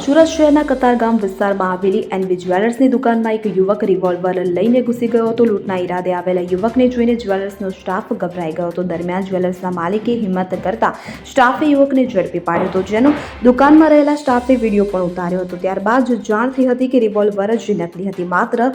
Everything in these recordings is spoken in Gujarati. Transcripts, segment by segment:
સુરત શહેરના કતારગામ વિસ્તારમાં આવેલી એનબી જ્વેલર્સની દુકાનમાં એક યુવક રિવોલ્વર લઈને ઘૂસી ગયો હતો. લૂંટના ઈરાદે આવેલા યુવકને જોઈને જ્વેલર્સનો સ્ટાફ ગભરાઈ ગયો હતો. દરમિયાન જ્વેલર્સના માલિકે હિંમત કરતા સ્ટાફે યુવકને ઝડપી પાડ્યો હતો, જેનો દુકાનમાં રહેલા સ્ટાફે વિડીયો પણ ઉતાર્યો હતો. ત્યારબાદ જાણ થઈ હતી કે રિવોલ્વર જ નકલી હતી, માત્ર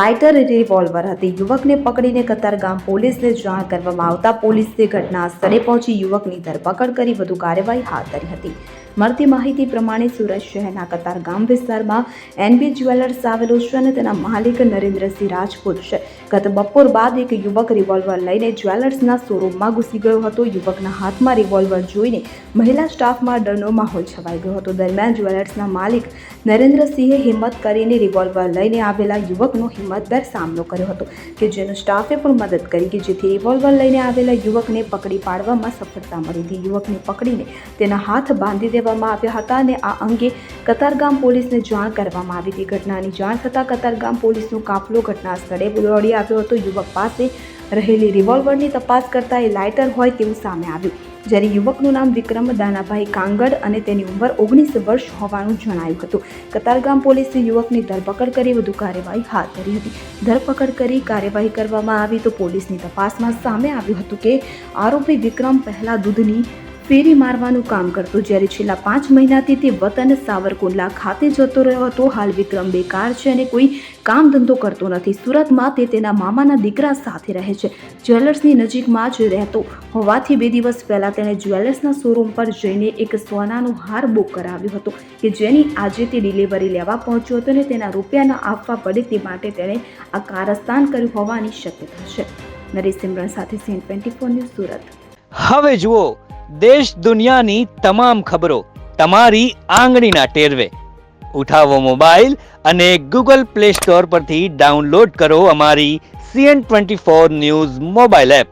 લાઇટર રિવોલ્વર હતી. યુવકને પકડીને કતારગામ પોલીસને જાણ કરવામાં આવતા પોલીસે ઘટના સ્થળે પહોંચી યુવકની ધરપકડ કરી વધુ કાર્યવાહી હાથ ધરી હતી. મળતી માહિતી પ્રમાણે સુરત શહેરના કતારગામ વિસ્તારમાં એનબી જ્વેલર્સ આવેલો છે અને તેના માલિક નરેન્દ્રસિંહ રાજપૂત છે. ગત બપોર બાદ એક યુવક રિવોલ્વર લઈને જ્વેલર્સના શોરૂમમાં ઘૂસી ગયો હતો. યુવકના હાથમાં રિવોલ્વર જોઈને મહિલા સ્ટાફમાં ડરનો માહોલ છવાઈ ગયો હતો. દરમિયાન જ્વેલર્સના માલિક નરેન્દ્રસિંહે હિંમત કરીને રિવોલ્વર લઈને આવેલા યુવકનો હિંમતભેર સામનો કર્યો હતો, કે જેનો સ્ટાફે પણ મદદ કરી, કે જેથી રિવોલ્વર લઈને આવેલા યુવકને પકડી પાડવામાં સફળતા મળી હતી. યુવકને પકડીને તેના હાથ બાંધી દેવામાં આવ્યા હતા અને આ અંગે કતારગામ પોલીસને જાણ કરવામાં આવી હતી. ઘટનાની જાણ થતાં કતારગામ પોલીસનો કાફલો ઘટના સ્થળે દોડી આવ્યો હતો. યુવક પાસે રહેલી રિવોલ્વરની તપાસ કરતા એ લાઇટર હોય તેવું સામે આવ્યું, જ્યારે યુવકનું નામ વિક્રમ દાનાભાઈ કાંગડ અને તેની ઉંમર 19 વર્ષ હોવાનું જણાયું હતું. કતારગામ પોલીસે યુવકની ધરપકડ કરી વધુ કાર્યવાહી હાથ ધરી હતી. ધરપકડ કરી કાર્યવાહી કરવામાં આવી તો પોલીસની તપાસમાં સામે આવ્યું હતું કે આરોપી વિક્રમ પહેલા દૂધની ફેરી મારવાનું કામ કરતો, જ્યારે છેલ્લા 5 મહિનાથી તે વતન સાવરકુંડલા ખાતે જતો રહ્યો હતો. હાલ વિક્રમ બેકાર છે અને કોઈ કામ ધંધો કરતો નથી. સુરતમાં તે તેના મામાના દીકરા સાથે રહે છે. જ્વેલર્સની નજીકમાં જ રહેતો હોવાથી 2 દિવસ પહેલા તેણે જ્વેલર્સના શોરૂમ પર જઈને એક સોનાનો હાર બુક કરાવ્યો હતો, કે જેની આજે તે ડિલિવરી લેવા પહોંચ્યો હતો અને તેના રૂપિયા ન આપવા પડે તે માટે તેણે આ કારસ્તાન કર્યું હોવાની શક્યતા છે. નરેશ સિમરન સાથે CN24 ન્યૂઝ સુરત. હવે જુઓ દેશ દુનિયાની તમામ ખબરો તમારી આંગળીના ટેરવે. ઉઠાવો મોબાઈલ અને Google Play Store પરથી ડાઉનલોડ કરો અમારી CN24 ન્યૂઝ મોબાઈલ એપ.